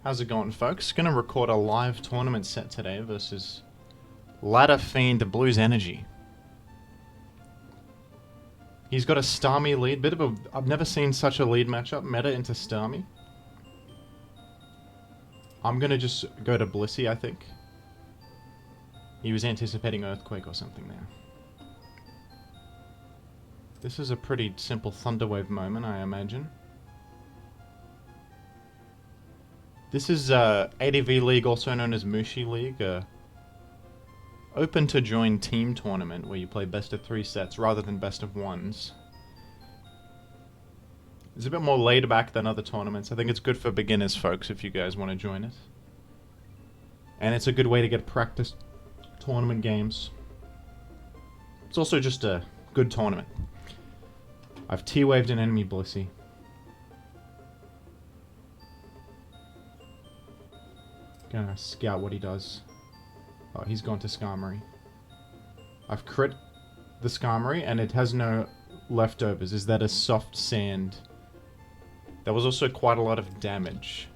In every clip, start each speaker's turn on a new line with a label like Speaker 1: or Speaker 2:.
Speaker 1: How's it going, folks? Gonna record a live tournament set today versus Ladder Fiend BluesEnergy. He's got a Starmie lead, I've never seen such a lead matchup, meta into Starmie. I'm gonna just go to Blissey, I think. He was anticipating Earthquake or something there. This is a pretty simple Thunderwave moment, I imagine. This is ADV League, also known as Mushi League, open to join team tournament where you play best of 3 sets rather than best of 1s. It's a bit more laid back than other tournaments. I think it's good for beginners, folks, if you guys want to join it. And it's a good way to get practice tournament games. It's also just a good tournament. I've T-waved an enemy Blissey. Gonna scout what he does. Oh, he's gone to Skarmory. I've crit the Skarmory and it has no leftovers. Is that a soft sand? There was also quite a lot of damage,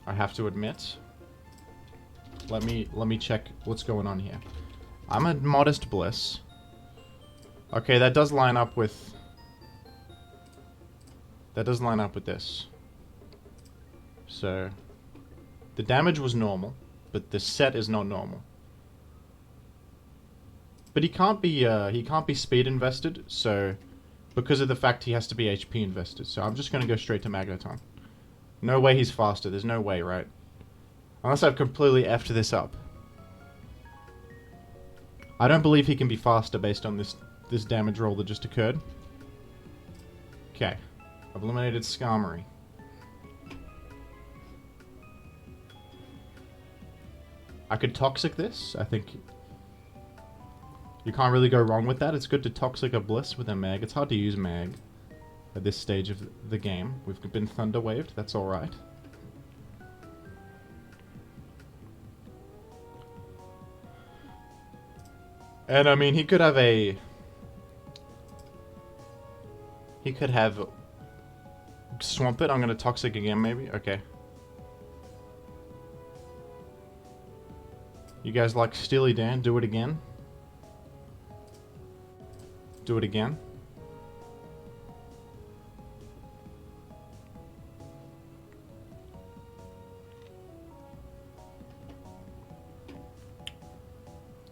Speaker 1: I have to admit. Let me check what's going on here. I'm a Modest Bliss. Okay, that does line up with... That does line up with this. So... The damage was normal, but the set is not normal. But he can't be speed invested, so... Because of the fact he has to be HP invested. So I'm just gonna go straight to Magneton. No way he's faster, there's no way, right? Unless I've completely effed this up. I don't believe he can be faster based on this damage roll that just occurred. Okay. I've eliminated Skarmory. I could Toxic this. I think you can't really go wrong with that. It's good to Toxic a Bliss with a Mag. It's hard to use Mag at this stage of the game. We've been Thunder Waved. That's alright. And I mean, he could have a... He could have... Swamp it. I'm going to Toxic again, maybe? Okay. You guys like Steely Dan? Do it again. Do it again.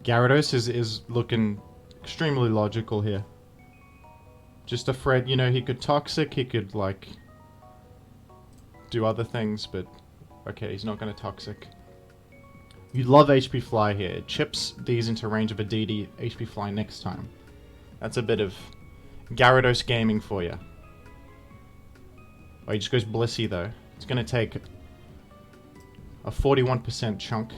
Speaker 1: Gyarados is looking extremely logical here. Just afraid, you know, he could Toxic, he could, like, do other things, but... Okay, he's not going to Toxic. You love HP Fly here. It chips these into range of a DD HP Fly next time. That's a bit of Gyarados gaming for you. Oh, he just goes Blissey, though. It's going to take a 41% chunk.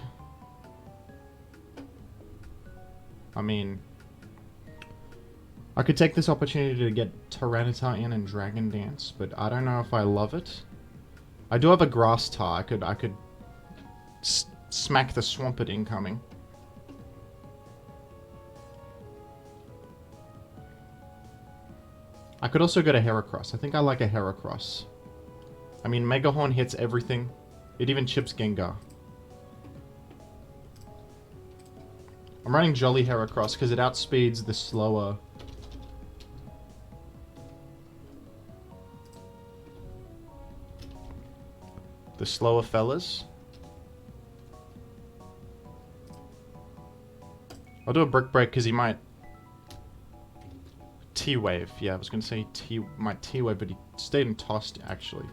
Speaker 1: I mean, I could take this opportunity to get Tyranitar in and Dragon Dance, but I don't know if I love it. I do have a Grass Tar. I could smack the Swampert incoming. I could also go to Heracross. I think I like a Heracross. I mean, Mega Horn hits everything. It even chips Gengar. I'm running Jolly Heracross because it outspeeds the slower... The slower fellas. I'll do a Brick Break because he might... T-Wave. Yeah, I was going to say might T-Wave, but he stayed and tossed, actually.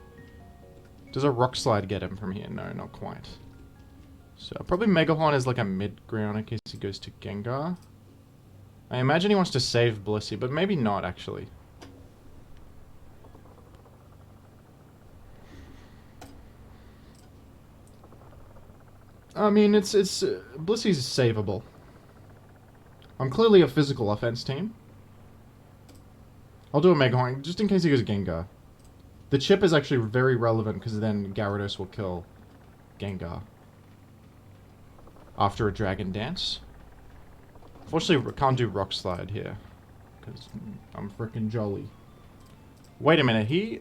Speaker 1: Does a Rock Slide get him from here? No, not quite. So, probably Mega Horn is like a mid-ground in case he goes to Gengar. I imagine he wants to save Blissey, but maybe not, actually. I mean, Blissey's savable. I'm clearly a physical offense team. I'll do a Mega Horn, just in case he goes Gengar. The chip is actually very relevant, because then Gyarados will kill Gengar. After a Dragon Dance. Unfortunately, can't do Rock Slide here. Because I'm frickin' jolly. Wait a minute, he...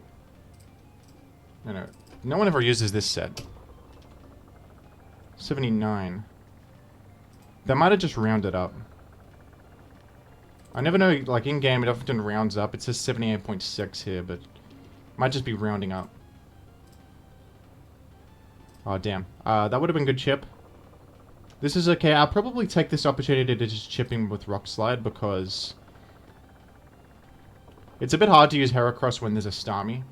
Speaker 1: You know, no one ever uses this set. 79. They might have just rounded up. I never know, like in game it often rounds up. It says 78.6 here, but might just be rounding up. Oh damn. That would have been good chip. This is okay. I'll probably take this opportunity to just chip him with Rock Slide because it's a bit hard to use Heracross when there's a Starmie.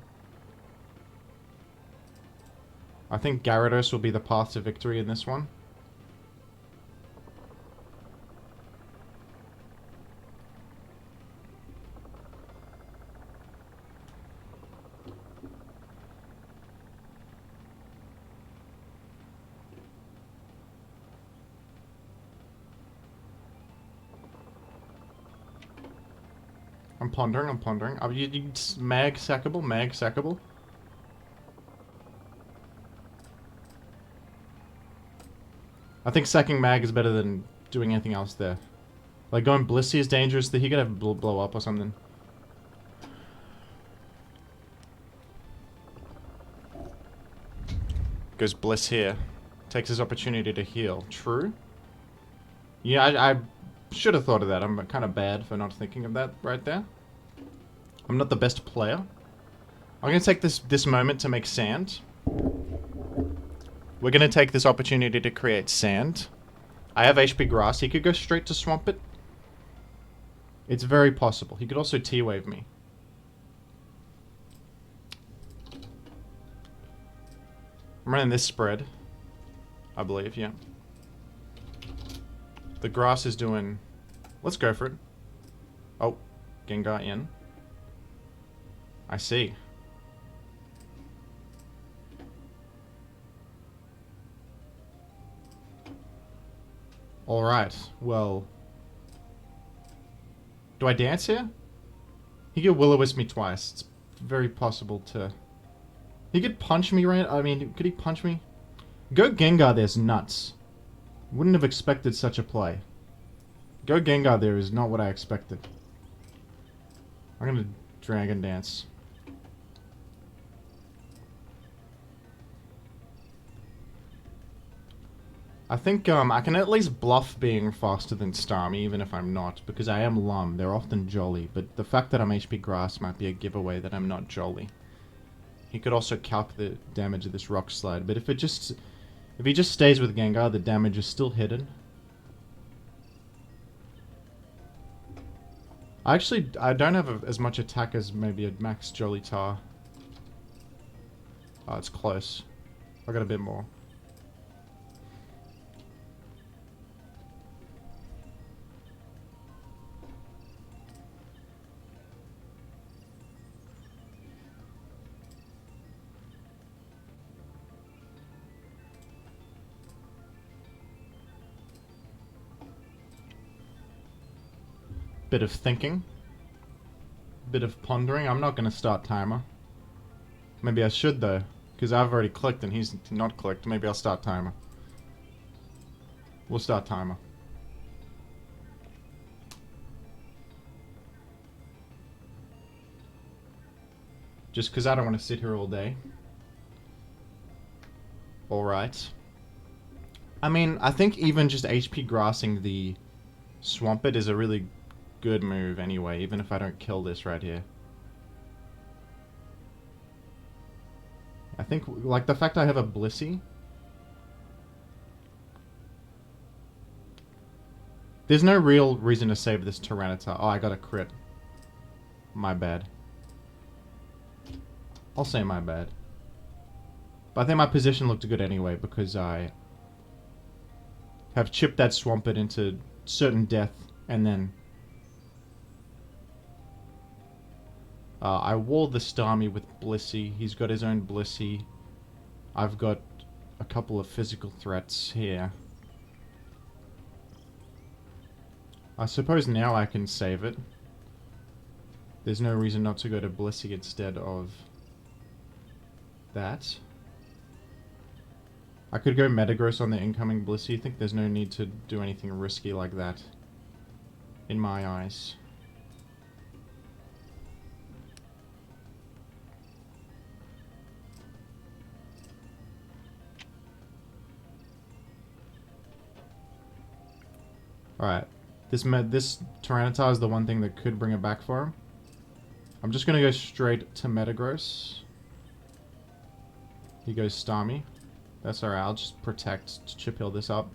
Speaker 1: I think Gyarados will be the path to victory in this one. I'm pondering, I'm pondering. Mag sackable, mag sackable. I think sacking mag is better than doing anything else there. Like going Blissey is dangerous. He could have blow up or something. Goes Bliss here. Takes his opportunity to heal. True. Yeah, I should have thought of that. I'm kind of bad for not thinking of that right there. I'm not the best player. I'm going to take this moment to make sand. We're going to take this opportunity to create sand. I have HP Grass. He could go straight to Swamp It. It's very possible. He could also T-Wave me. I'm running this spread. I believe, yeah. The grass is doing... Let's go for it. Oh, Gengar in. I see. Alright, well... Do I dance here? He could Will-O-Wisp me twice. It's very possible to... He could punch me right... I mean, could he punch me? Go Gengar there's nuts. Wouldn't have expected such a play. Go Gengar there is not what I expected. I'm gonna Dragon Dance. I think I can at least bluff being faster than Starmie, even if I'm not, because I am Lum. They're often Jolly, but the fact that I'm HP Grass might be a giveaway that I'm not Jolly. He could also calc the damage of this Rock Slide, but if he just stays with Gengar, the damage is still hidden. I don't have as much attack as maybe a Max Jollitar. Oh, it's close. I got a bit more. Bit of thinking. Bit of pondering. I'm not going to start timer. Maybe I should though, because I've already clicked and he's not clicked. Maybe I'll start timer. We'll start timer. Just because I don't want to sit here all day. Alright. I mean, I think even just HP grassing the Swampert is a really good move anyway, even if I don't kill this right here. I think, like, the fact I have a Blissey. There's no real reason to save this Tyranitar. Oh, I got a crit. My bad. I'll say my bad. But I think my position looked good anyway, because I have chipped that Swampert into certain death, and then I walled the Starmie with Blissey. He's got his own Blissey. I've got a couple of physical threats here. I suppose now I can save it. There's no reason not to go to Blissey instead of that. I could go Metagross on the incoming Blissey. I think there's no need to do anything risky like that, in my eyes. Alright. This Tyranitar is the one thing that could bring it back for him. I'm just gonna go straight to Metagross. He goes Starmie. That's alright, I'll just protect, chip heal this up.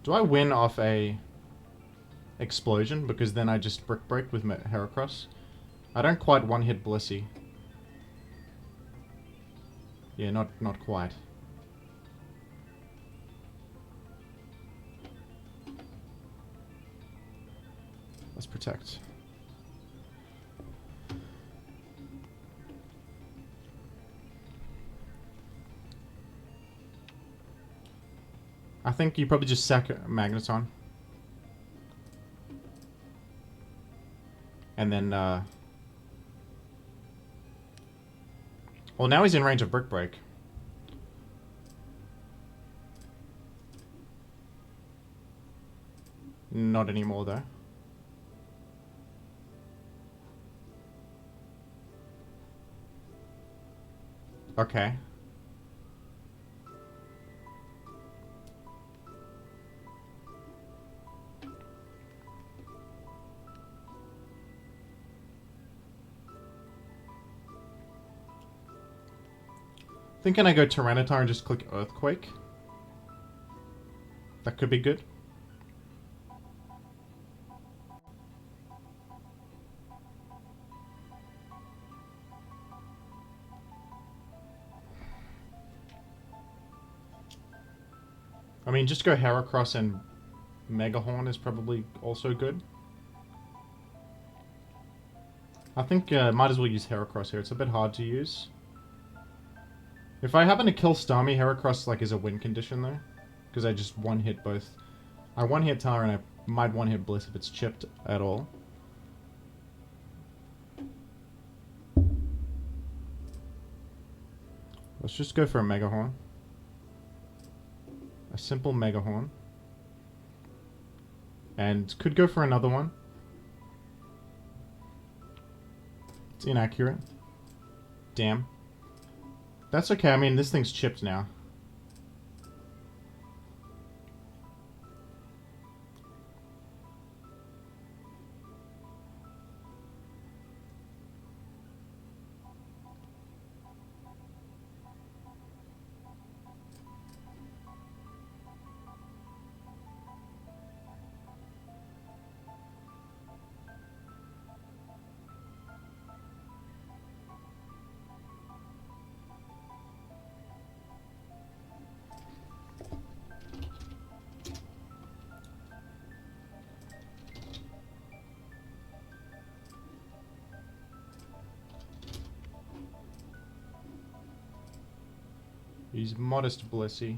Speaker 1: Do I win off a explosion? Because then I just Brick Break with Heracross. I don't quite one-hit Blissey. Yeah, not quite. Let's protect. I think you probably just sack Magneton. And then, well, now he's in range of Brick Break. Not anymore, though. Okay. Thinking I go Tyranitar and just click Earthquake. That could be good. I mean, just go Heracross and Megahorn is probably also good. I think might as well use Heracross here. It's a bit hard to use. If I happen to kill Starmie, Heracross like is a win condition though, because I just one-hit both. I one-hit Tara and I might one-hit Bliss if it's chipped at all. Let's just go for a Megahorn. A simple Megahorn. And could go for another one. It's inaccurate. Damn. That's okay, I mean, this thing's chipped now. He's modest Blissey.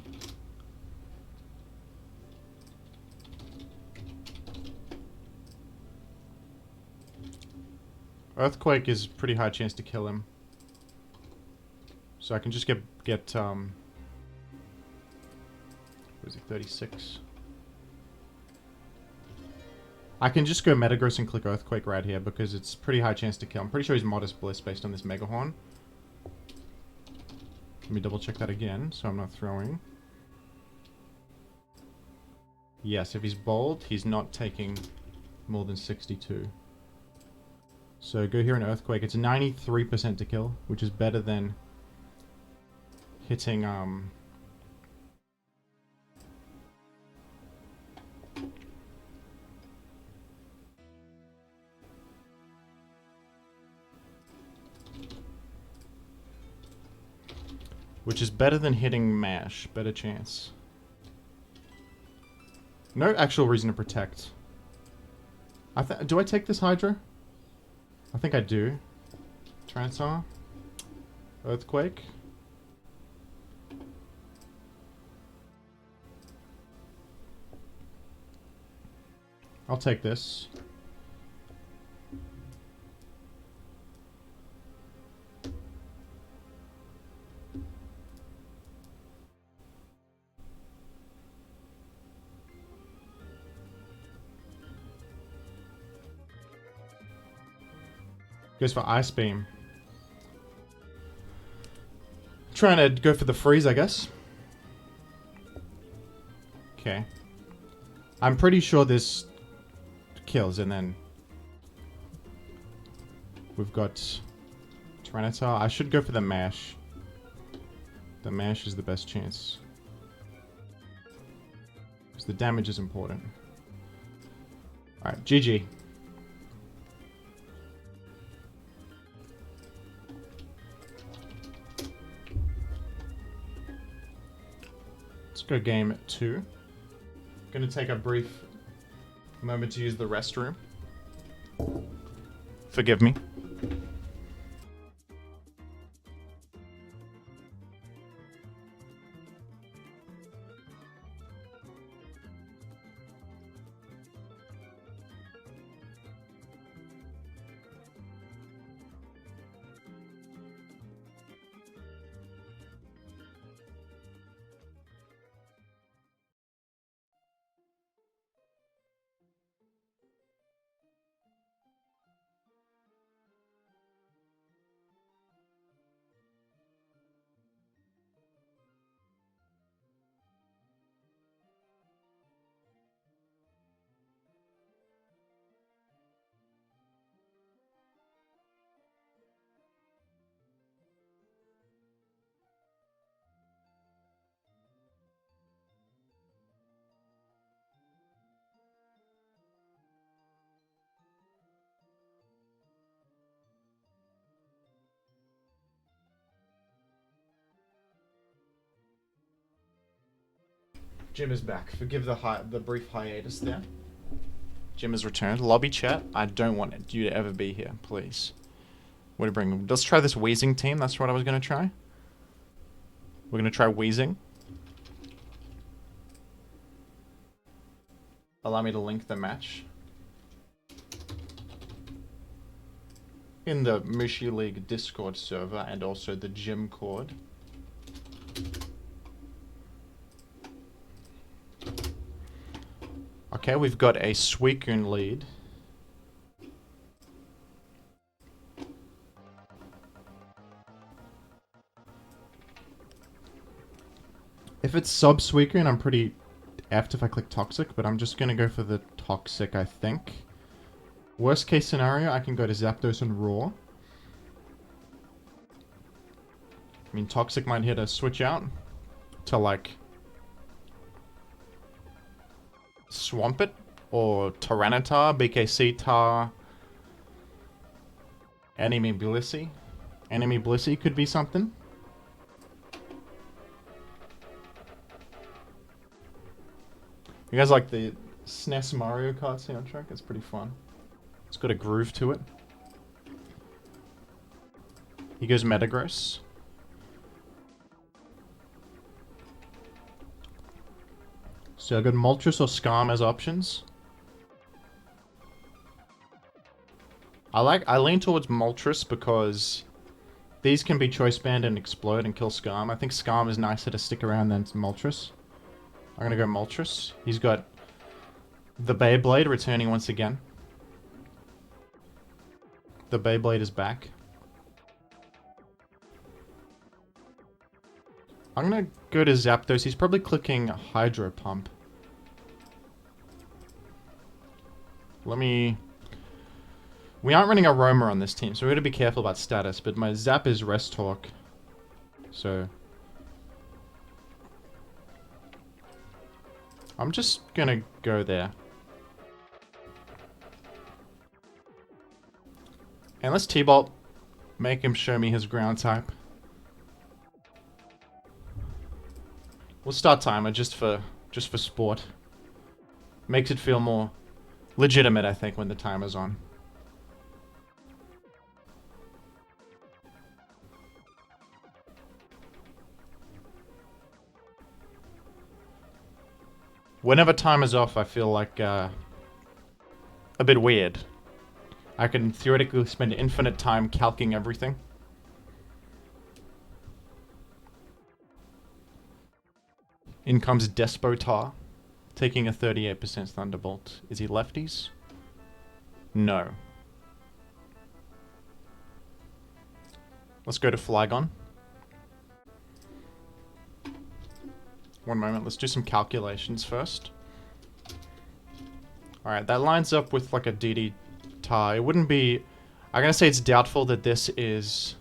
Speaker 1: Earthquake is pretty high chance to kill him. So I can just get what is he, 36? I can just go Metagross and click Earthquake right here because it's pretty high chance to kill. I'm pretty sure he's modest Bliss based on this Megahorn. Let me double check that again, so I'm not throwing. Yes, if he's bold, he's not taking more than 62. So go here and Earthquake. It's 93% to kill, which is better than hitting, which is better than hitting Mash. Better chance. No actual reason to protect. Do I take this Hydra? I think I do. Transfer. Earthquake. I'll take this. Goes for Ice Beam. Trying to go for the freeze, I guess. Okay. I'm pretty sure this kills, and then we've got Tyranitar. I should go for the mash. The mash is the best chance. Because the damage is important. Alright, GG. Let's go game 2. Gonna take a brief moment to use the restroom. Forgive me. Jim is back. Forgive the brief hiatus there. Jim has returned. Lobby chat. I don't want you to ever be here, please. What do you bring? Let's try this wheezing team. That's what I was going to try. We're going to try wheezing. Allow me to link the match. In the Mushi League Discord server and also the gym cord. Okay, we've got a Suicune lead. If it's sub Suicune, I'm pretty effed if I click Toxic, but I'm just gonna go for the Toxic, I think. Worst case scenario, I can go to Zapdos and Roar. I mean, Toxic might hit a switch out to, like, Swamp It, or Tyranitar, BKC Tar, Enemy Blissey. Enemy Blissey could be something. You guys like the SNES Mario Kart soundtrack? It's pretty fun. It's got a groove to it. He goes Metagross. So I got Moltres or Skarm as options. I lean towards Moltres because these can be Choice Band and explode and kill Skarm. I think Skarm is nicer to stick around than Moltres. I'm gonna go Moltres. He's got the Beyblade returning once again. The Beyblade is back. I'm gonna go to Zapdos. He's probably clicking Hydro Pump. We aren't running a roamer on this team, so we're gonna be careful about status, but my Zap is Rest Talk. So I'm just gonna go there. And let's T-Bolt. Make him show me his ground type. We'll start timer just for sport. Makes it feel more legitimate, I think, when the timer's on. Whenever timer's off, I feel like a bit weird. I can theoretically spend infinite time calcing everything. In comes Despotar, taking a 38% Thunderbolt. Is he lefties? No. Let's go to Flygon. One moment, let's do some calculations first. Alright, that lines up with like a DD tar. It wouldn't be... I'm gonna say it's doubtful that this is...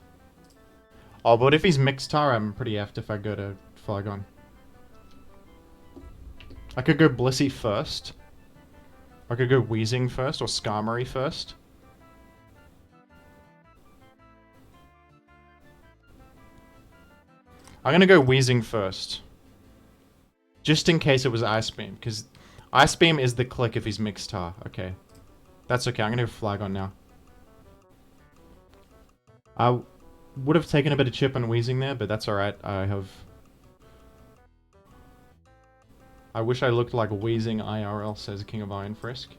Speaker 1: Oh, but if he's mixed tar, I'm pretty effed if I go to Flygon. I could go Blissey first. I could go Wheezing first, or Skarmory first. I'm gonna go Wheezing first. Just in case it was Ice Beam, because Ice Beam is the click if he's mixed tar. Okay. That's okay, I'm gonna go Flygon now. I would have taken a bit of chip on Wheezing there, but that's alright. I wish I looked like Wheezing IRL, says King of Iron Frisk.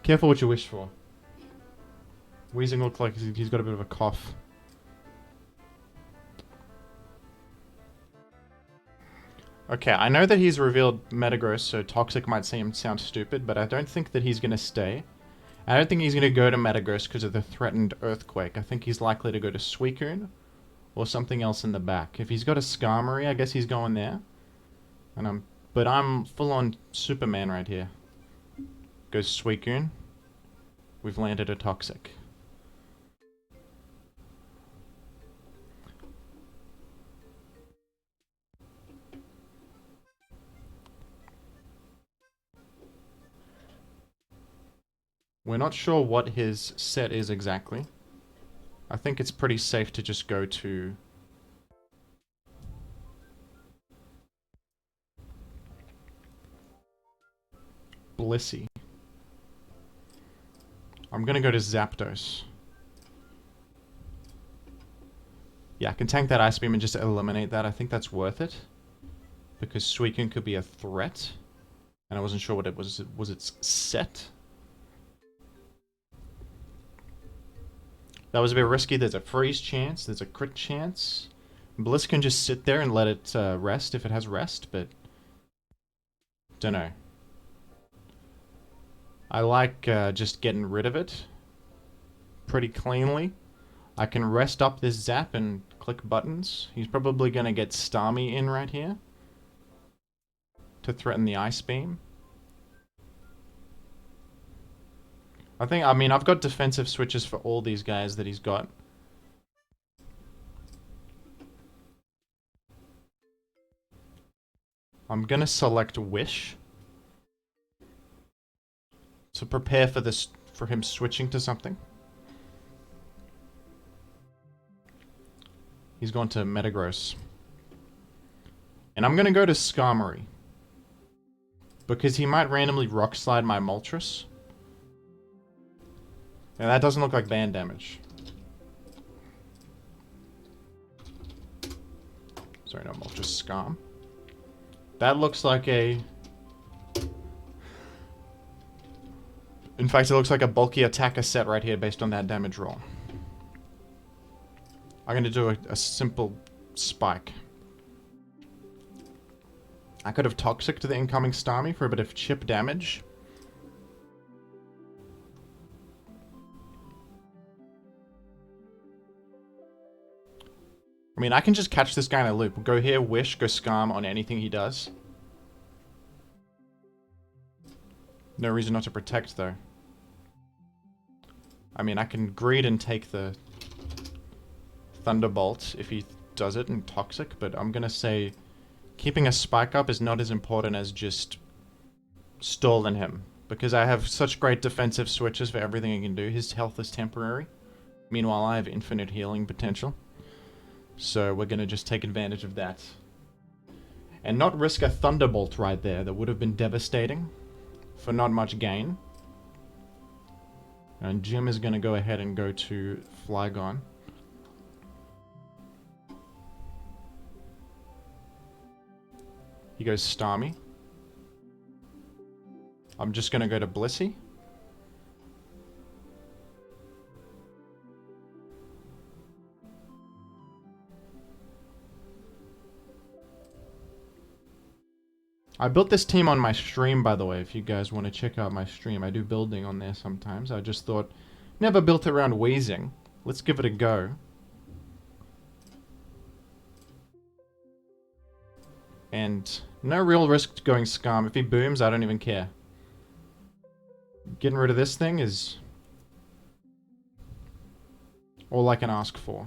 Speaker 1: Careful what you wish for. Wheezing looks like he's got a bit of a cough. Okay, I know that he's revealed Metagross, so Toxic might sound stupid, but I don't think that he's going to stay. I don't think he's going to go to Metagross because of the threatened Earthquake. I think he's likely to go to Suicune or something else in the back. If he's got a Skarmory, I guess he's going there. But I'm full-on Superman right here. Goes Suicune. We've landed a Toxic. We're not sure what his set is exactly. I think it's pretty safe to just go to... Blissey. I'm gonna go to Zapdos. Yeah, I can tank that Ice Beam and just eliminate that. I think that's worth it. Because Suicune could be a threat. And I wasn't sure what it was. Was its set? That was a bit risky. There's a freeze chance. There's a crit chance. Bliss can just sit there and let it rest if it has rest, but... Dunno. I like just getting rid of it pretty cleanly. I can rest up this Zap and click buttons. He's probably going to get Starmie in right here to threaten the Ice Beam. I mean, I've got defensive switches for all these guys that he's got. I'm gonna select Wish to prepare for this, for him switching to something. He's gone to Metagross. And I'm gonna go to Skarmory, because he might randomly Rock Slide my Moltres. And that doesn't look like band damage. Sorry, no, Moltres, Skarm. That looks like a... In fact, it looks like a bulky attacker set right here based on that damage roll. I'm going to do a simple spike. I could have Toxic to the incoming Starmie for a bit of chip damage. I mean, I can just catch this guy in a loop. Go here, Wish, go Skarm on anything he does. No reason not to protect, though. I mean, I can greed and take the Thunderbolt if he does it in Toxic, but I'm gonna say keeping a spike up is not as important as just stalling him, because I have such great defensive switches for everything he can do. His health is temporary. Meanwhile, I have infinite healing potential. So we're gonna just take advantage of that. And not risk a Thunderbolt right there. That would have been devastating for not much gain. And Jim is gonna go ahead and go to Flygon. He goes Starmie. I'm just gonna go to Blissey. I built this team on my stream, by the way, if you guys want to check out my stream. I do building on there sometimes. I just thought, never built around Wheezing. Let's give it a go. And no real risk going scum. If he booms, I don't even care. Getting rid of this thing is all I can ask for.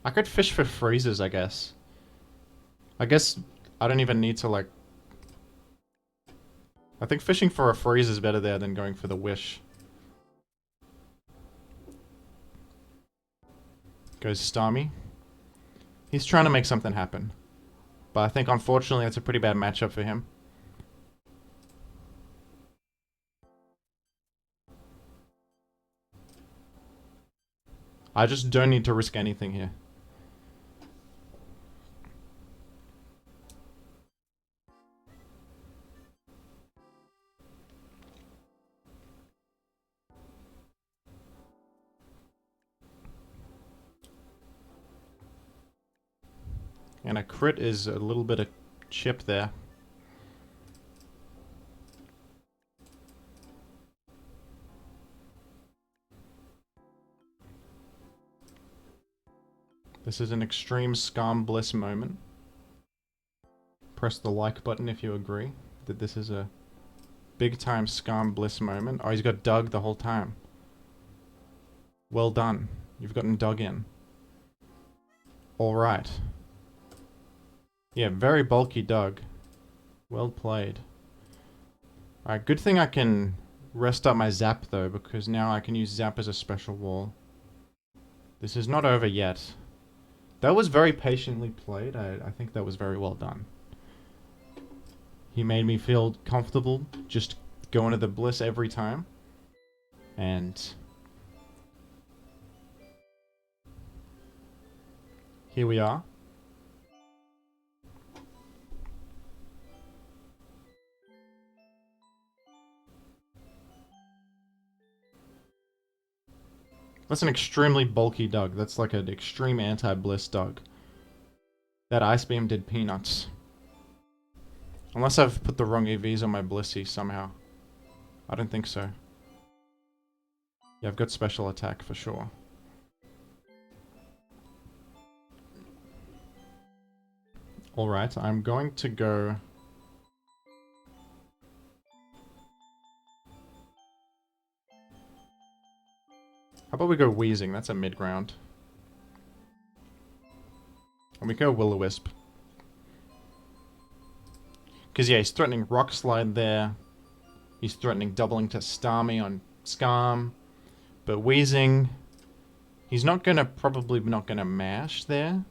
Speaker 1: I could fish for freezes, I guess. I guess I don't even need to, like... I think fishing for a freeze is better there than going for the wish. Goes Starmie. He's trying to make something happen. But I think, unfortunately, it's a pretty bad matchup for him. I just don't need to risk anything here. And a crit is a little bit of chip there. This is an extreme Scam Bliss moment. Press the like button if you agree that this is a big time Scam Bliss moment. Oh, he's got Doug the whole time. Well done. You've gotten Doug in. Alright. Yeah, very bulky Doug. Well played. Alright, good thing I can rest up my Zap though, because now I can use Zap as a special wall. This is not over yet. That was very patiently played. I think that was very well done. He made me feel comfortable just going to the Bliss every time. And here we are. That's an extremely bulky Doug. That's like an extreme anti-Bliss Doug. That Ice Beam did peanuts. Unless I've put the wrong EVs on my Blissey somehow. I don't think so. Yeah, I've got special attack for sure. Alright, I'm going to go... How about we go Wheezing? That's a mid-ground. And we go Will-O-Wisp. Because, yeah, he's threatening Rock Slide there. He's threatening doubling to Starmie on Scam. But Wheezing... He's not gonna... Probably not gonna mash there.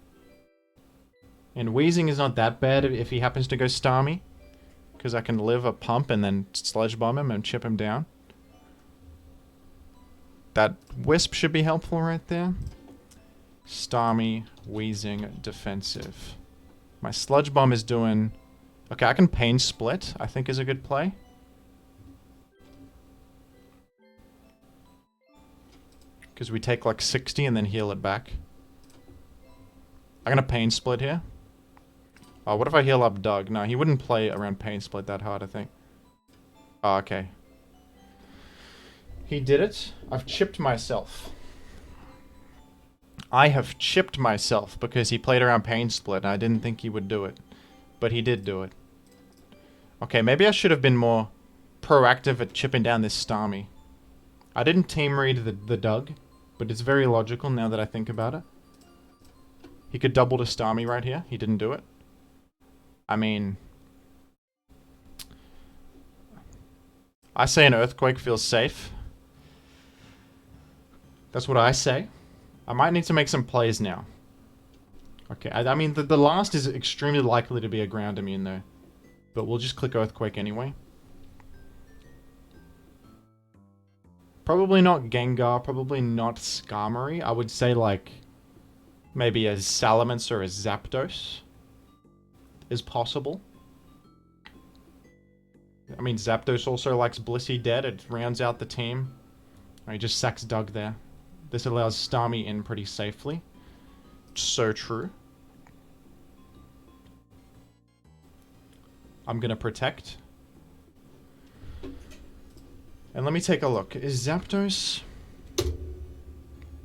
Speaker 1: And Wheezing is not that bad if he happens to go Starmie. Because I can live a pump and then Sludge Bomb him and chip him down. That Wisp should be helpful right there. Starmie, Wheezing, defensive. My Sludge Bomb is doing... Okay, I can Pain Split, I think is a good play. Because we take like 60 and then heal it back. I'm gonna Pain Split here. Oh, what if I heal up Doug? No, he wouldn't play around Pain Split that hard, I think. Oh, okay. He did it. I've chipped myself. I have chipped myself because he played around Pain Split and I didn't think he would do it. But he did do it. Okay, maybe I should have been more proactive at chipping down this Starmie. I didn't team read the Doug, but it's very logical now that I think about it. He could double to Starmie right here. He didn't do it. I mean... I say an Earthquake feels safe. That's what I say. I might need to make some plays now. Okay, I mean, the last is extremely likely to be a ground immune though. But we'll just click Earthquake anyway. Probably not Gengar, probably not Skarmory. I would say like, maybe a Salamence or a Zapdos is possible. I mean, Zapdos also likes Blissey dead. It rounds out the team. He just sacks Doug there. This allows Starmie in pretty safely. so true. I'm gonna protect. And let me take a look. Is Zapdos...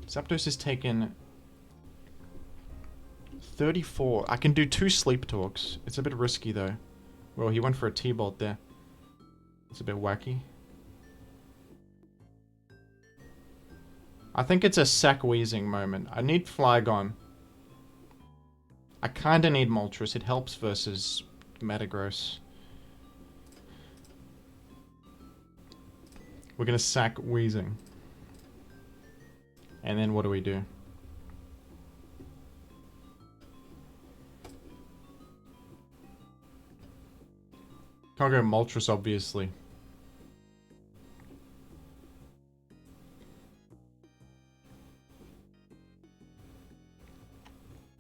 Speaker 1: Zapdos is taken 34. I can do 2 Sleep Talks. It's a bit risky though. Well, he went for a T-Bolt there. It's a bit wacky. I think it's a sack wheezing moment. I need Flygon. I kinda need Moltres. It helps versus Metagross. We're gonna sack wheezing. And then what do we do? Can't go Moltres, obviously.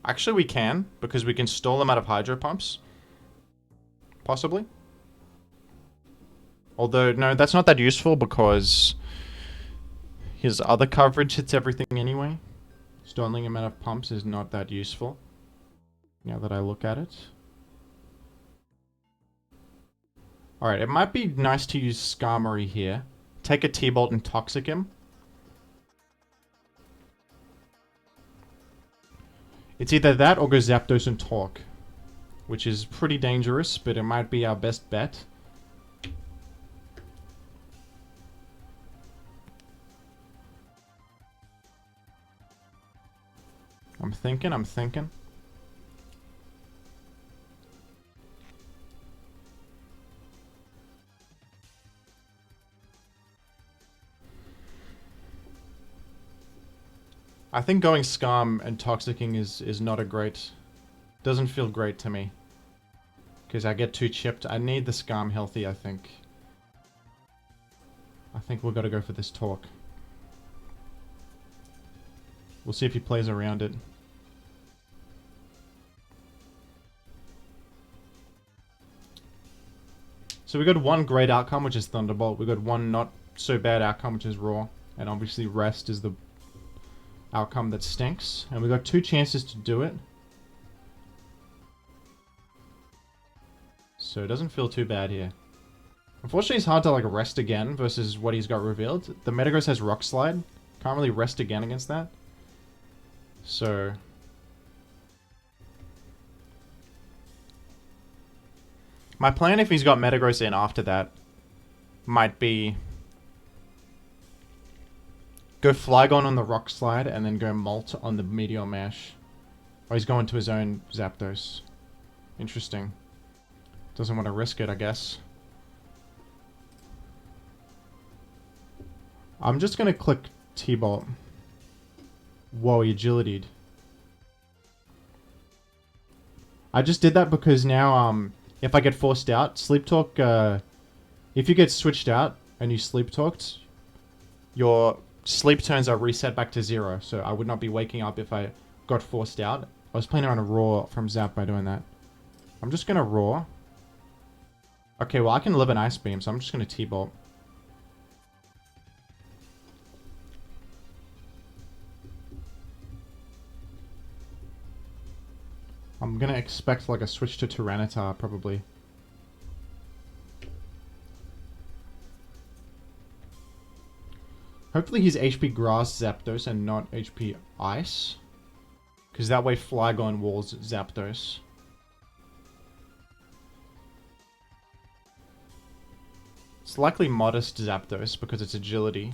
Speaker 1: Actually, we can, because we can stall them out of Hydro Pumps. Possibly. Although, no, that's not that useful because his other coverage hits everything anyway. Stalling him out of pumps is not that useful, now that I look at it. Alright, it might be nice to use Skarmory here. Take a T-Bolt and Toxic him. It's either that or go Zapdos and Torque, which is pretty dangerous, but it might be our best bet. I'm thinking. I think going Skarm and Toxicking is not a great... Doesn't feel great to me. Because I get too chipped. I need the Skarm healthy, I think. I think we've got to go for this Torque. We'll see if he plays around it. So we got one great outcome, which is Thunderbolt. We got one not so bad outcome, which is Raw. And obviously Rest is the outcome that stinks. And we got 2 chances to do it. So it doesn't feel too bad here. Unfortunately, it's hard to like rest again versus what he's got revealed. The Metagross has Rock Slide. Can't really rest again against that. So... my plan, if he's got Metagross in after that, might be... go Flygon on the Rock Slide, and then go Molt on the Meteor Mash. Oh, he's going to his own Zapdos. Interesting. Doesn't want to risk it, I guess. I'm just going to click T-Bolt. Whoa, he agility'd. I just did that because now, if I get forced out, Sleep Talk, if you get switched out and you Sleep Talked, your sleep turns are reset back to 0, so I would not be waking up if I got forced out. I was planning on a Roar from Zap by doing that. I'm just going to Roar. Okay, well I can live an Ice Beam, so I'm just going to T-Bolt. I'm going to expect like a switch to Tyranitar, probably. Hopefully he's HP Grass Zapdos and not HP Ice. Because that way Flygon walls Zapdos. It's likely Modest Zapdos because it's agility.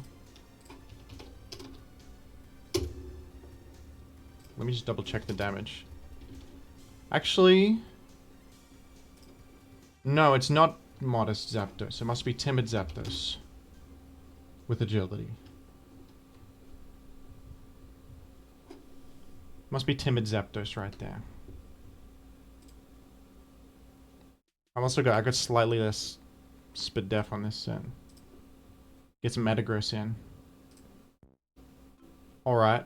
Speaker 1: Let me just double check the damage. Actually... no, it's not Modest Zapdos. It must be Timid Zapdos. With agility. Must be Timid Zapdos right there. I got slightly less Spit Def on this set. Get some Metagross in. Alright.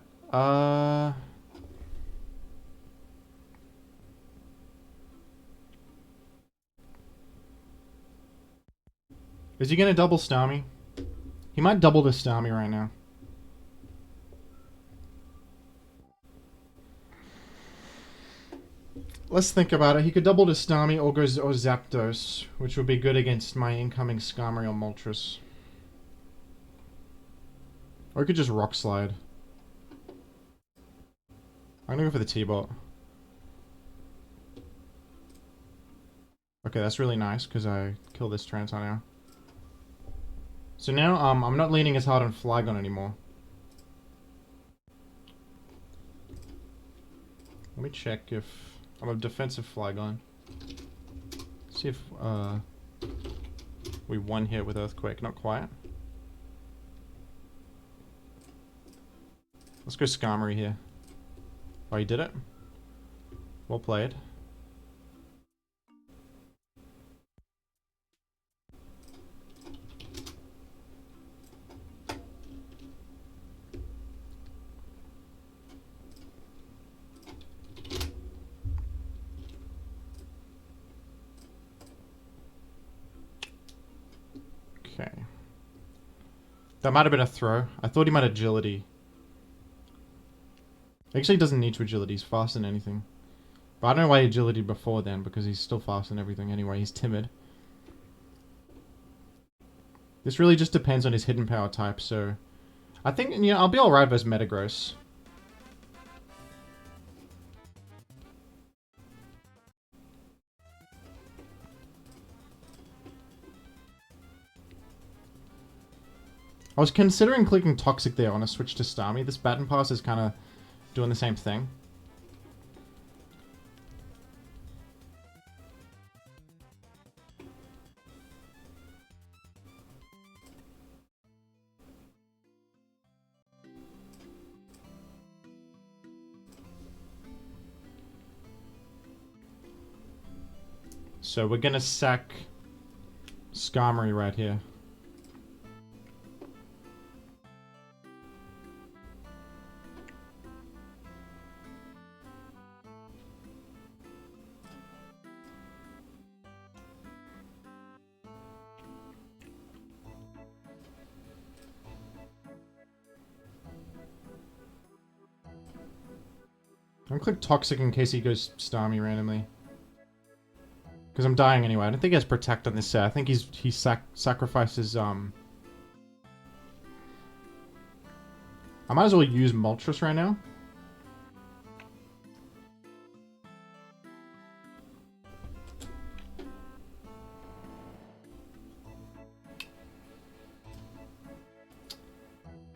Speaker 1: Is he gonna double Starmie? He might double the Starmie right now. let's think about it. He could double to Starmie or go or Zapdos, which would be good against my incoming Skarmory or Moltres. Or he could just Rock Slide. I'm gonna go for the T-Bot. Okay, that's really nice, because I killed this Trantor now. So now, I'm not leaning as hard on Flygon anymore. Let me check if I'm a defensive Flygon. See if, we one hit with Earthquake. Not quite. Let's go Skarmory here. Oh, he did it? Well played. Okay. That might have been a throw. I thought he might agility. Actually, he doesn't need to agility. He's faster than anything. But I don't know why he agility before then, because he's still faster than everything anyway. He's timid. This really just depends on his hidden power type, so... I think, you know, I'll be alright versus Metagross. I was considering clicking Toxic there on a switch to Starmie. This Baton Pass is kind of doing the same thing. So we're gonna sack Skarmory right here. I'm gonna click Toxic in case he goes Starmie randomly. Because I'm dying anyway. I don't think he has Protect on this set. I think he sacrifices, I might as well use Moltres right now.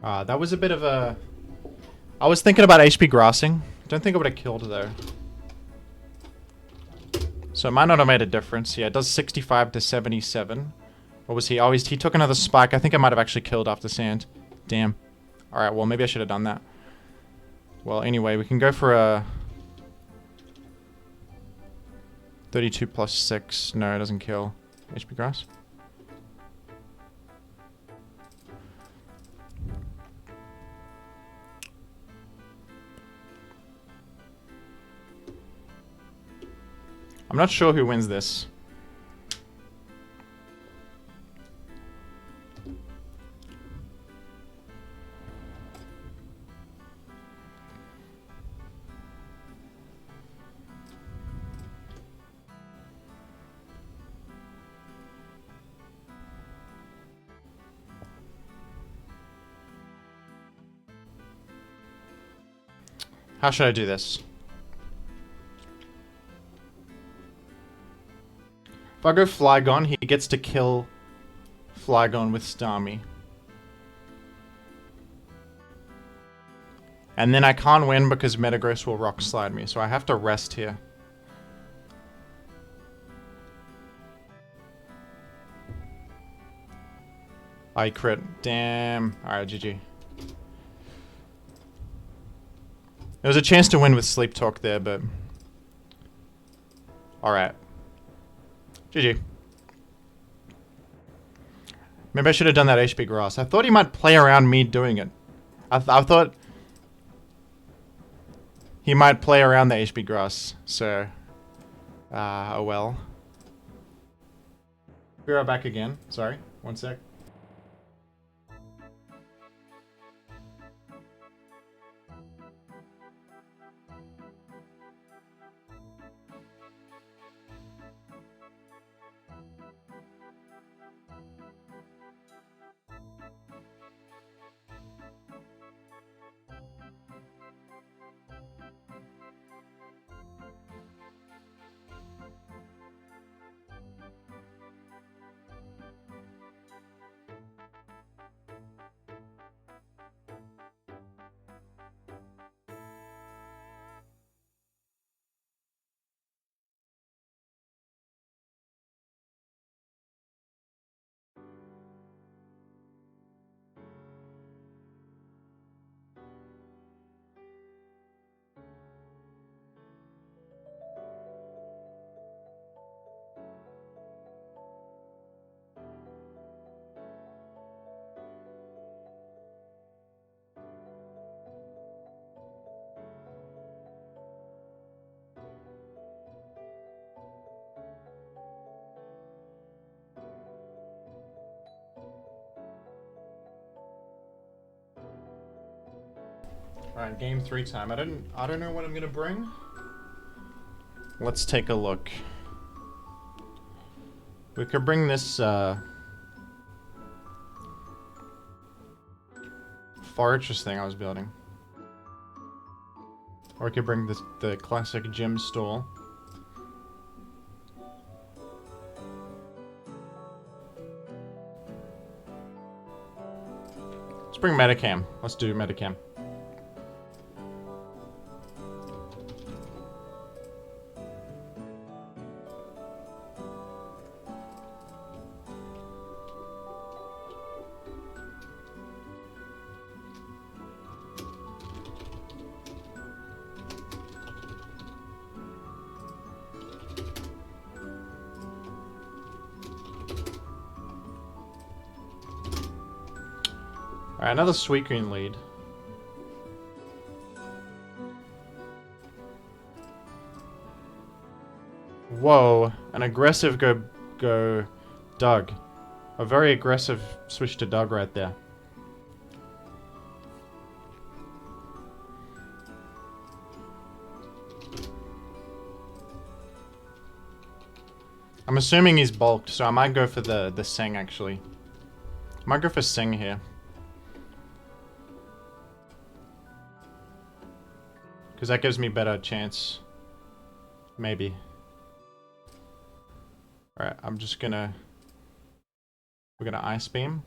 Speaker 1: That was a bit of a... I was thinking about HP Grassing. Don't think I would have killed though. So it might not have made a difference. Yeah, it does 65 to 77. What was he? Oh, he took another spike. I think I might have actually killed after Sand. Damn. Alright, well, maybe I should have done that. Well, anyway, we can go for a... 32 plus 6. No, it doesn't kill. HP Grass. I'm not sure who wins this. How should I do this? If I go Flygon, he gets to kill Flygon with Starmie. And then I can't win because Metagross will Rock Slide me, so I have to rest here. I crit. Damn. Alright, GG. There was a chance to win with Sleep Talk there, but... Alright. GG. Maybe I should have done that HP Grass. I thought he might play around me doing it. I thought... he might play around the HP Grass, so... oh well. Be right back again. Sorry. One sec. Alright, game 3 time. I don't know what I'm gonna bring. Let's take a look. We could bring this fortress thing I was building. Or we could bring the classic gym stall. Let's bring Metacam. Let's do Metacam. Alright, another sweet green lead. Whoa, an aggressive go Doug. A very aggressive switch to Doug right there. I'm assuming he's bulked, so I might go for the Sing actually. I might go for Sing here. Because that gives me better chance. Maybe. Alright, I'm just gonna... We're gonna Ice Beam.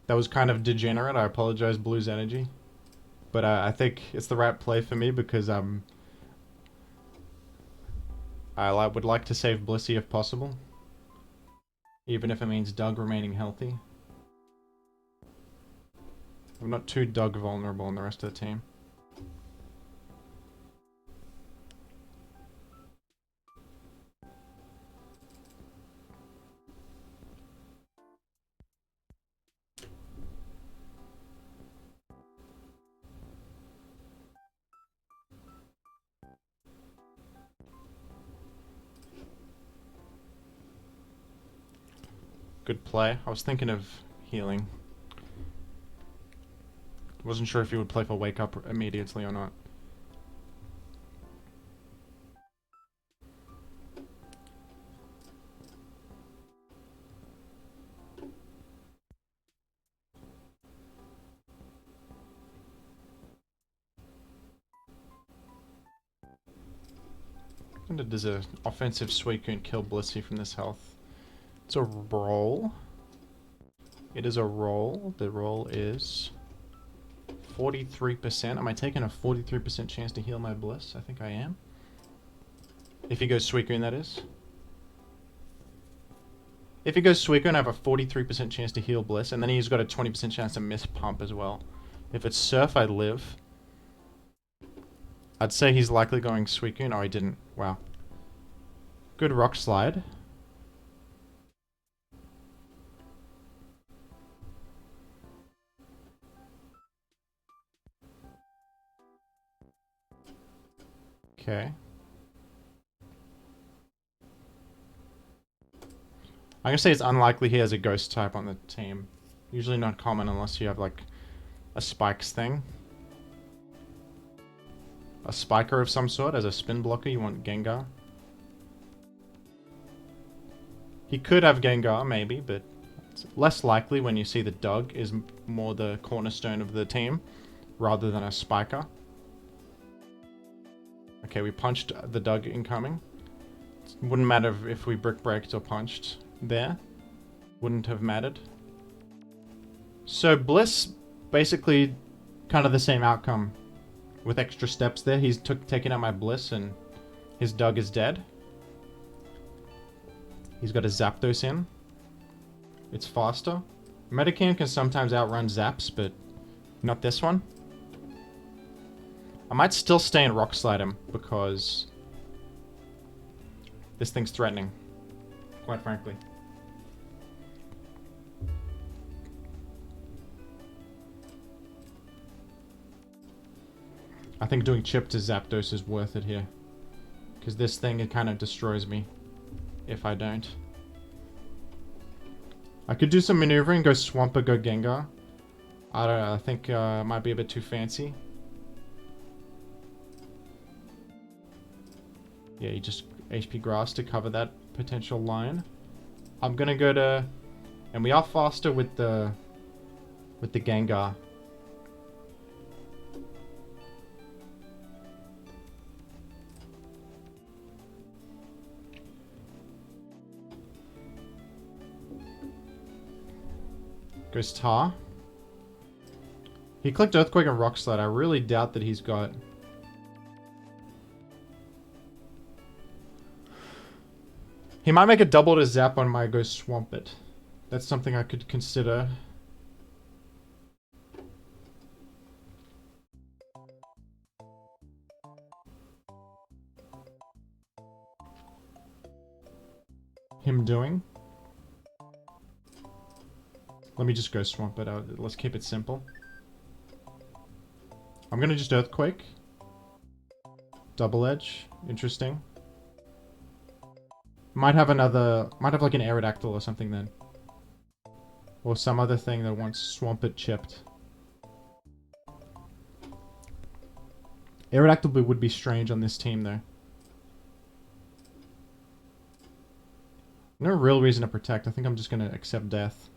Speaker 1: That was kind of degenerate, I apologize, BluesEnergy. But I think it's the right play for me because I would like to save Blissey if possible. Even if it means Doug remaining healthy. I'm not too Doug vulnerable in the rest of the team. Good play. I was thinking of healing. Wasn't sure if he would play for Wake Up immediately or not. And does an offensive Suicune kill Blissey from this health? It's a roll. It is a roll. The roll is 43%. Am I taking a 43% chance to heal my Bliss? I think I am. If he goes Suicune, that is. If he goes Suicune, I have a 43% chance to heal Bliss, and then he's got a 20% chance to miss Pump as well. If it's Surf, I live. I'd say he's likely going Suicune. Oh, he didn't. Wow. Good Rock Slide. Okay. I'm gonna say it's unlikely he has a Ghost type on the team. Usually not common unless you have like a Spikes thing. A Spiker of some sort as a spin blocker. You want Gengar. He could have Gengar maybe, but it's less likely when you see the Doug is more the cornerstone of the team rather than a Spiker. Okay, we punched the Doug incoming. It wouldn't matter if we brick breaked or punched there. Wouldn't have mattered. So Bliss, basically kind of the same outcome with extra steps there. He's taken out my Bliss and his Doug is dead. He's got a Zapdos in. It's faster. Metacam can sometimes outrun Zaps, but not this one. I might still stay and Rock Slide him because this thing's threatening, quite frankly. I think doing Chip to Zapdos is worth it here. Because this thing, it kind of destroys me if I don't. I could do some maneuvering, go Swampert, go Gengar. I don't know, I think it might be a bit too fancy. Yeah, he just HP grass to cover that potential line. I'm gonna go to... And we are faster with the Gengar. Goes Tar. He clicked Earthquake and Rock Slide. I really doubt that he's got... He might make a double to zap on my Go Swampert. That's something I could consider. Him doing. Let me just Go Swampert out. Let's keep it simple. I'm gonna just Earthquake. Double Edge. Interesting. Might have another... Might have like an Aerodactyl or something then. Or some other thing that wants Swampert chipped. Aerodactyl would be strange on this team though. No real reason to protect. I think I'm just gonna accept death.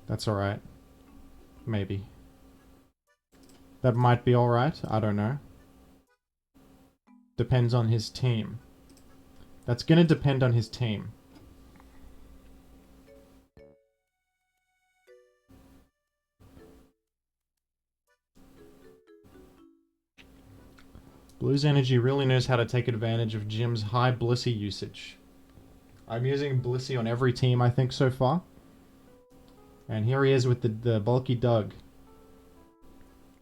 Speaker 1: That's alright. Maybe. That might be alright. I don't know. Depends on his team. That's gonna depend on his team. BluesEnergy really knows how to take advantage of Jim's high Blissey usage. I'm using Blissey on every team, I think, so far. And here he is with the bulky Doug.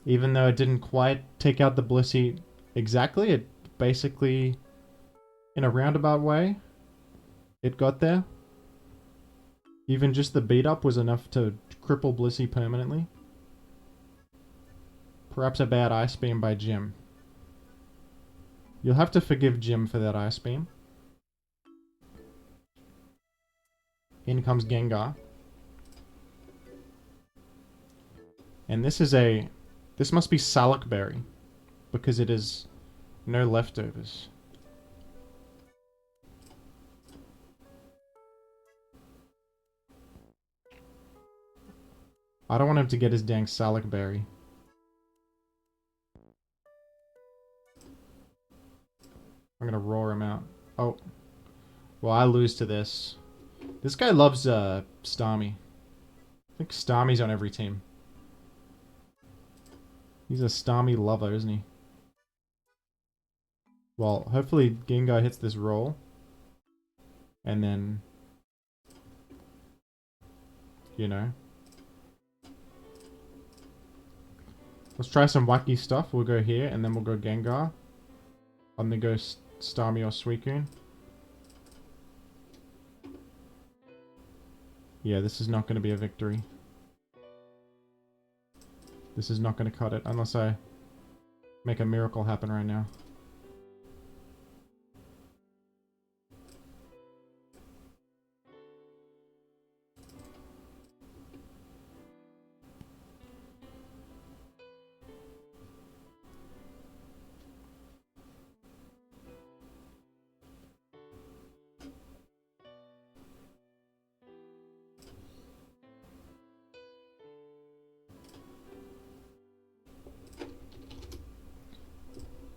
Speaker 1: Even though it didn't quite take out the Blissey exactly, it basically, in a roundabout way, it got there. Even just the beat up was enough to cripple Blissey permanently. Perhaps a bad Ice Beam by Jim. You'll have to forgive Jim for that Ice Beam. In comes Gengar. And this is a... This must be Salak Berry. Because it is no leftovers. I don't want him to get his dang Salak Berry. I'm gonna roar him out. Oh. Well, I lose to this. This guy loves Starmie. I think Starmie's on every team. He's a Starmie lover, isn't he? Well, hopefully Gengar hits this roll. And then... You know. Let's try some wacky stuff. We'll go here, and then we'll go Gengar. I'm gonna go Starmie or Suicune. Yeah, this is not going to be a victory. This is not going to cut it unless I make a miracle happen right now.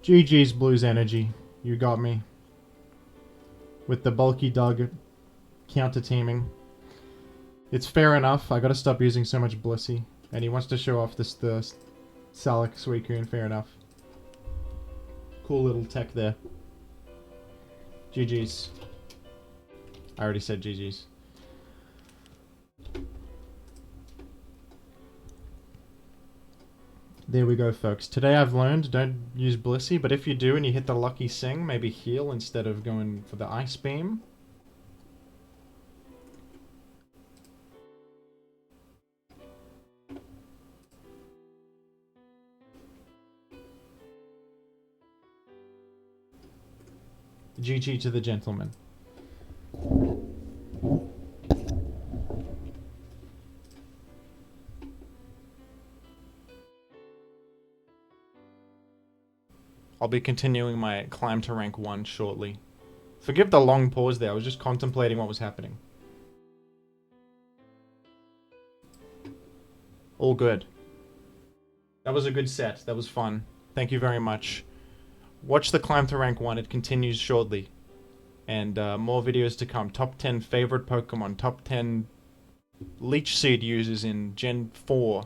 Speaker 1: GG's BluesEnergy. You got me. With the bulky Doug counter-teaming. It's fair enough. I gotta stop using so much Blissey. And he wants to show off this the Salak Suicune. Fair enough. Cool little tech there. GG's. I already said GG's. There we go, folks. Today I've learned, don't use Blissey, but if you do and you hit the lucky Sing, maybe heal instead of going for the Ice Beam. GG to the gentleman. I'll be continuing my climb to rank 1 shortly. Forgive the long pause there, I was just contemplating what was happening. All good. That was a good set, that was fun. Thank you very much. Watch the climb to rank 1, it continues shortly. And more videos to come. Top 10 favorite Pokemon, top 10 Leech Seed users in Gen 4.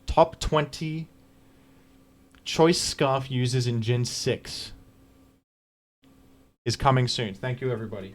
Speaker 1: Top 20 Choice Scarf users in Gen 6 is coming soon. Thank you, everybody.